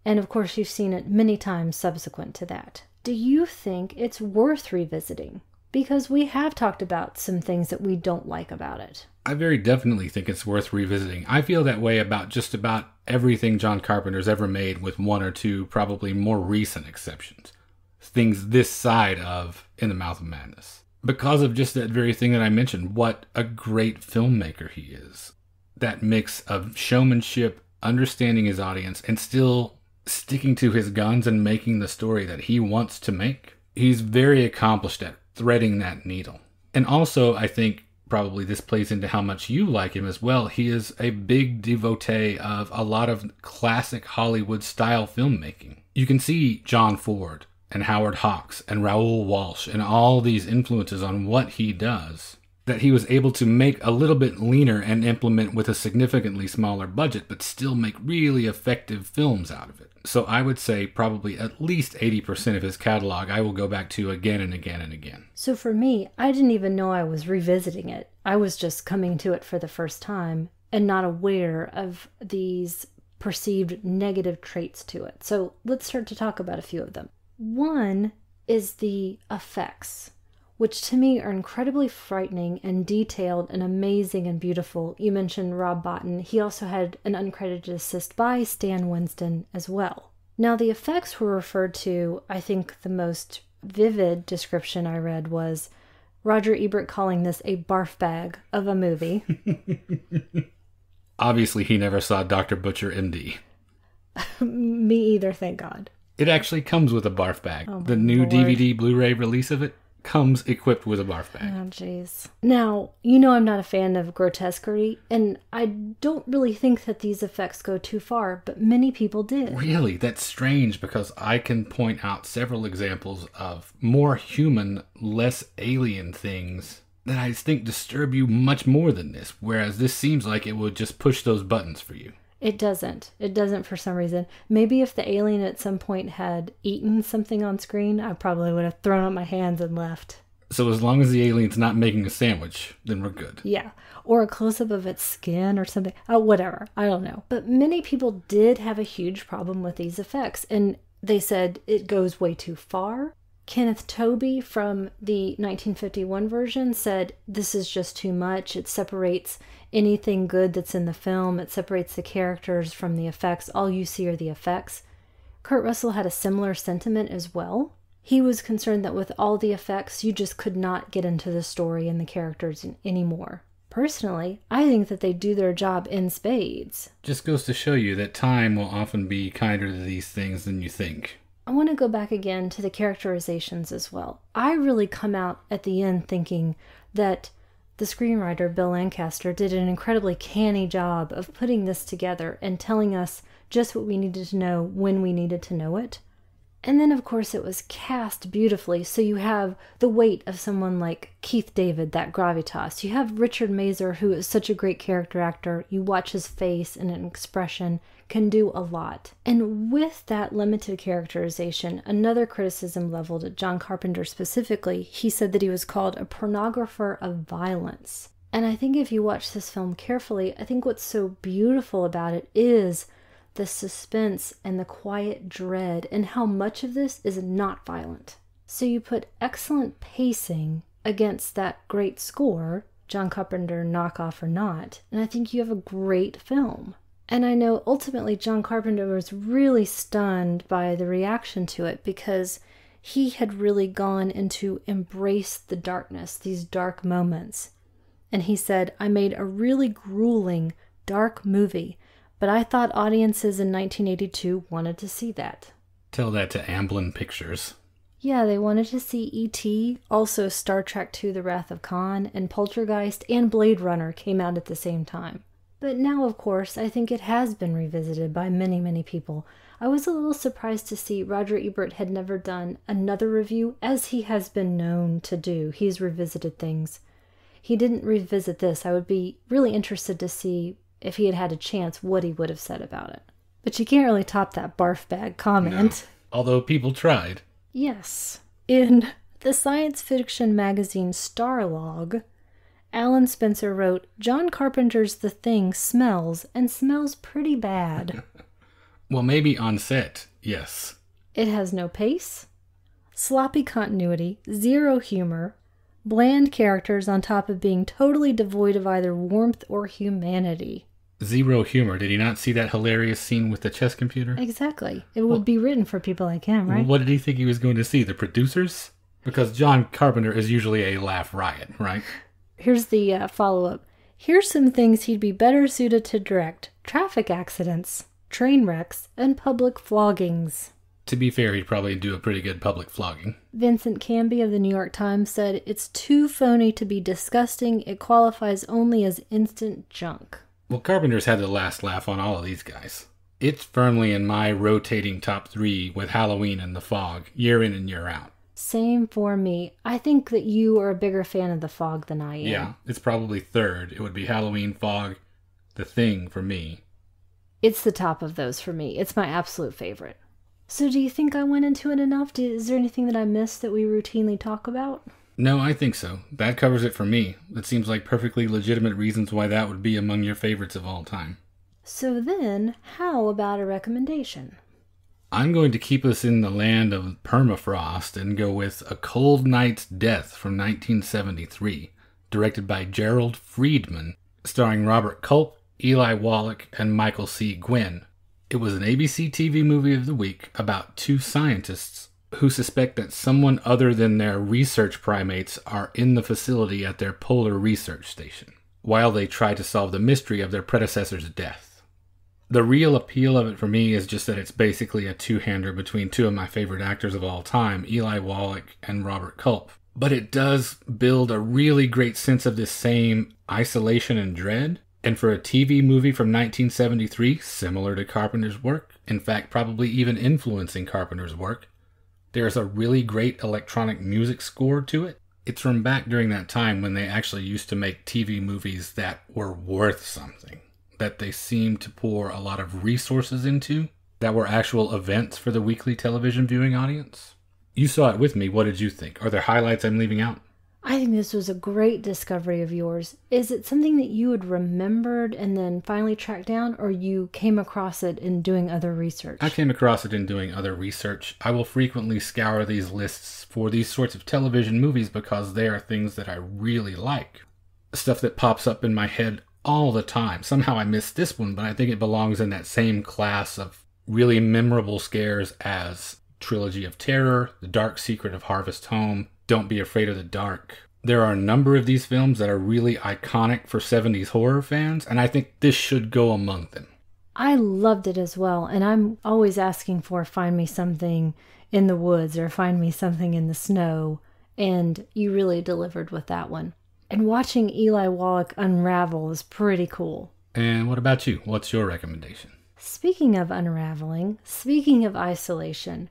And of course you've seen it many times subsequent to that. Do you think it's worth revisiting? Because we have talked about some things that we don't like about it. I very definitely think it's worth revisiting. I feel that way about just about everything John Carpenter's ever made, with one or two probably more recent exceptions. Things this side of In the Mouth of Madness. Because of just that very thing that I mentioned, what a great filmmaker he is. That mix of showmanship, understanding his audience, and still sticking to his guns and making the story that he wants to make. He's very accomplished at threading that needle. And also, I think probably this plays into how much you like him as well. He is a big devotee of a lot of classic Hollywood style filmmaking. You can see John Ford and Howard Hawks and Raoul Walsh and all these influences on what he does. that he was able to make a little bit leaner and implement with a significantly smaller budget, but still make really effective films out of it. So I would say probably at least 80% of his catalog I will go back to again and again and again. So for me, I didn't even know I was revisiting it. I was just coming to it for the first time and not aware of these perceived negative traits to it. So let's start to talk about a few of them. One is the effects, which to me are incredibly frightening and detailed and amazing and beautiful. You mentioned Rob Bottin. He also had an uncredited assist by Stan Winston as well. Now, the effects were referred to, I think the most vivid description I read was Roger Ebert calling this a barf bag of a movie. Obviously, he never saw Dr. Butcher, MD. Me either, thank God. It actually comes with a barf bag. Oh, the new Lord. DVD Blu-ray release of it comes equipped with a barf bag. Oh, jeez. Now, you know I'm not a fan of grotesquerie, and I don't really think that these effects go too far, but many people did. Really? That's strange, because I can point out several examples of more human, less alien things that I think disturb you much more than this, whereas this seems like it would just push those buttons for you. It doesn't. It doesn't for some reason. Maybe if the alien at some point had eaten something on screen, I probably would have thrown up my hands and left. So as long as the alien's not making a sandwich, then we're good. Yeah. Or a close-up of its skin or something. Oh, whatever. I don't know. But many people did have a huge problem with these effects, and they said it goes way too far. Kenneth Tobey from the 1951 version said, this is just too much. It separates anything good that's in the film. It separates the characters from the effects. All you see are the effects. Kurt Russell had a similar sentiment as well. He was concerned that with all the effects, you just could not get into the story and the characters anymore. Personally, I think that they do their job in spades. Just goes to show you that time will often be kinder to these things than you think. I want to go back again to the characterizations as well. I really come out at the end thinking that the screenwriter, Bill Lancaster, did an incredibly canny job of putting this together and telling us just what we needed to know when we needed to know it. And then, of course, it was cast beautifully, so you have the weight of someone like Keith David, that gravitas. You have Richard Mazur, who is such a great character actor. You watch his face and an expression, can do a lot. And with that limited characterization, another criticism leveled at John Carpenter specifically, he said that he was called a pornographer of violence. And I think if you watch this film carefully, I think what's so beautiful about it is the suspense and the quiet dread and how much of this is not violent. So you put excellent pacing against that great score, John Carpenter knockoff or not, and I think you have a great film. And I know ultimately John Carpenter was really stunned by the reaction to it because he had really gone into embrace the darkness, these dark moments. And he said, I made a really grueling, dark movie, but I thought audiences in 1982 wanted to see that. Tell that to Amblin Pictures. Yeah, they wanted to see E.T., also Star Trek II, The Wrath of Khan, and Poltergeist, and Blade Runner came out at the same time. But now, of course, I think it has been revisited by many, many people. I was a little surprised to see Roger Ebert had never done another review, as he has been known to do. He's revisited things. He didn't revisit this. I would be really interested to see, if he had had a chance, what he would have said about it. But you can't really top that barf bag comment. No. Although people tried. Yes. In the science fiction magazine Starlog, Alan Spencer wrote, John Carpenter's The Thing smells, and smells pretty bad. Well, maybe on set, yes. It has no pace, sloppy continuity, zero humor, bland characters on top of being totally devoid of either warmth or humanity. Zero humor. Did he not see that hilarious scene with the chess computer? Exactly. It would be written for people like him, right? What did he think he was going to see? The producers? Because John Carpenter is usually a laugh riot, right? Here's the follow-up. Here's some things he'd be better suited to direct. Traffic accidents, train wrecks, and public floggings. To be fair, he'd probably do a pretty good public flogging. Vincent Canby of the New York Times said, it's too phony to be disgusting. It qualifies only as instant junk. Well, Carpenter's had the last laugh on all of these guys. It's firmly in my rotating top 3 with Halloween and The Fog, year in and year out. Same for me. I think that you are a bigger fan of The Fog than I am. Yeah, it's probably third. It would be Halloween, Fog, The Thing for me. It's the top of those for me. It's my absolute favorite. So do you think I went into it enough? Is there anything that I missed that we routinely talk about? No, I think so. That covers it for me. It seems like perfectly legitimate reasons why that would be among your favorites of all time. So then, how about a recommendation? I'm going to keep us in the land of permafrost and go with A Cold Night's Death from 1973, directed by Gerald Friedman, starring Robert Culp, Eli Wallach, and Michael C. Gwynn. It was an ABC TV movie of the week about two scientists who suspect that someone other than their research primates are in the facility at their polar research station, while they try to solve the mystery of their predecessor's death. The real appeal of it for me is just that it's basically a two-hander between two of my favorite actors of all time, Eli Wallach and Robert Culp. But it does build a really great sense of this same isolation and dread. And for a TV movie from 1973, similar to Carpenter's work, in fact probably even influencing Carpenter's work, there's a really great electronic music score to it. It's from back during that time when they actually used to make TV movies that were worth something, that they seemed to pour a lot of resources into, that were actual events for the weekly television viewing audience. You saw it with me. What did you think? Are there highlights I'm leaving out? I think this was a great discovery of yours. Is it something that you had remembered and then finally tracked down, or you came across it in doing other research? I came across it in doing other research. I will frequently scour these lists for these sorts of television movies because they are things that I really like. Stuff that pops up in my head all the time. Somehow I missed this one, but I think it belongs in that same class of really memorable scares as Trilogy of Terror, The Dark Secret of Harvest Home, Don't Be Afraid of the Dark. There are a number of these films that are really iconic for 70s horror fans, and I think this should go among them. I loved it as well, and I'm always asking for find me something in the woods or find me something in the snow, and you really delivered with that one. And watching Eli Wallach unravel is pretty cool. And what about you? What's your recommendation? Speaking of unraveling, speaking of isolation,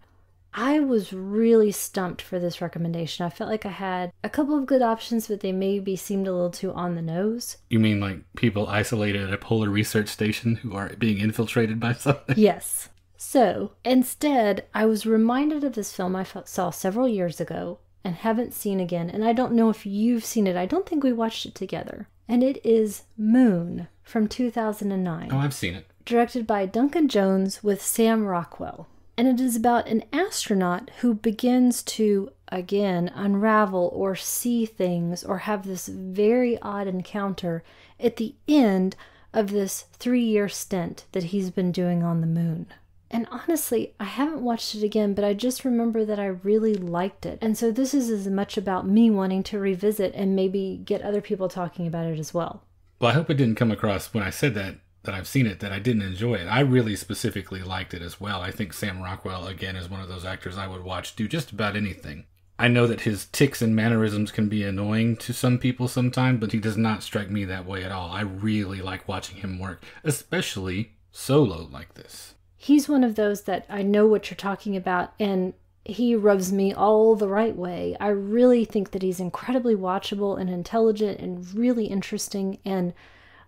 I was really stumped for this recommendation. I felt like I had a couple of good options, but they maybe seemed a little too on the nose. You mean like people isolated at a polar research station who are being infiltrated by something? Yes. So, instead, I was reminded of this film I saw several years ago and haven't seen again. And I don't know if you've seen it. I don't think we watched it together. And it is Moon from 2009. Oh, I've seen it. Directed by Duncan Jones with Sam Rockwell. And it is about an astronaut who begins to, again, unravel or see things or have this very odd encounter at the end of this 3-year stint that he's been doing on the moon. And honestly, I haven't watched it again, but I just remember that I really liked it. And so this is as much about me wanting to revisit and maybe get other people talking about it as well. Well, I hope it didn't come across when I said that I've seen it, that I didn't enjoy it. I really specifically liked it as well. I think Sam Rockwell, again, is one of those actors I would watch do just about anything. I know that his tics and mannerisms can be annoying to some people sometimes, but he does not strike me that way at all. I really like watching him work, especially solo like this. He's one of those that I know what you're talking about, and he rubs me all the right way. I really think that he's incredibly watchable and intelligent and really interesting, and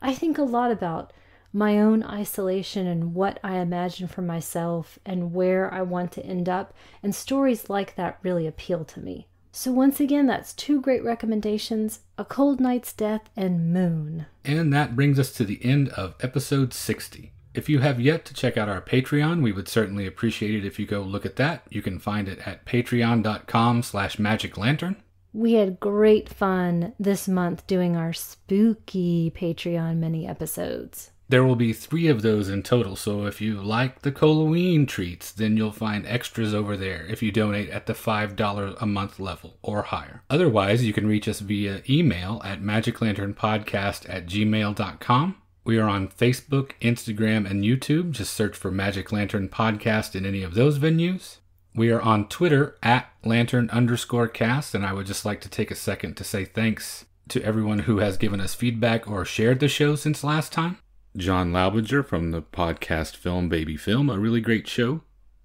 I think a lot about my own isolation and what I imagine for myself and where I want to end up, and stories like that really appeal to me. So once again, that's 2 great recommendations, A Cold Night's Death and Moon. And that brings us to the end of episode 60. If you have yet to check out our Patreon, we would certainly appreciate it if you go look at that. You can find it at patreon.com/magiclantern. We had great fun this month doing our spooky Patreon mini episodes. There will be 3 of those in total, so if you like the cole-o-ween treats, then you'll find extras over there if you donate at the $5 a month level or higher. Otherwise, you can reach us via email at magiclanternpodcast@gmail.com. We are on Facebook, Instagram, and YouTube. Just search for Magic Lantern Podcast in any of those venues. We are on Twitter at Lantern_cast, and I would just like to take a second to say thanks to everyone who has given us feedback or shared the show since last time. John Laubinger from the podcast Film Baby Film, a really great show.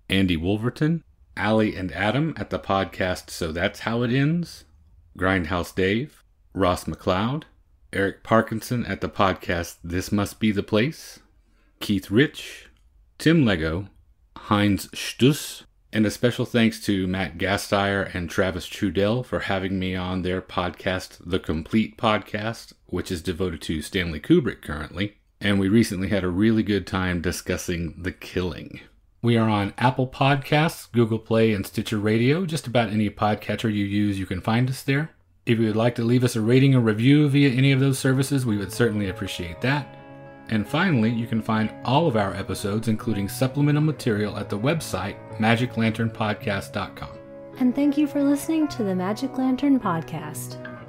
Andy Wolverton, Allie and Adam at the podcast So That's How It Ends, Grindhouse Dave, Ross McLeod, Eric Parkinson at the podcast This Must Be the Place, Keith Rich, Tim Lego, Heinz Stuss, and a special thanks to Matt Gasteyer and Travis Trudell for having me on their podcast, The Complete Podcast, which is devoted to Stanley Kubrick currently. And we recently had a really good time discussing The Killing. We are on Apple Podcasts, Google Play, and Stitcher Radio. Just about any podcatcher you use, you can find us there. If you would like to leave us a rating or review via any of those services, we would certainly appreciate that. And finally, you can find all of our episodes, including supplemental material, at the website magiclanternpodcast.com. And thank you for listening to the Magic Lantern Podcast.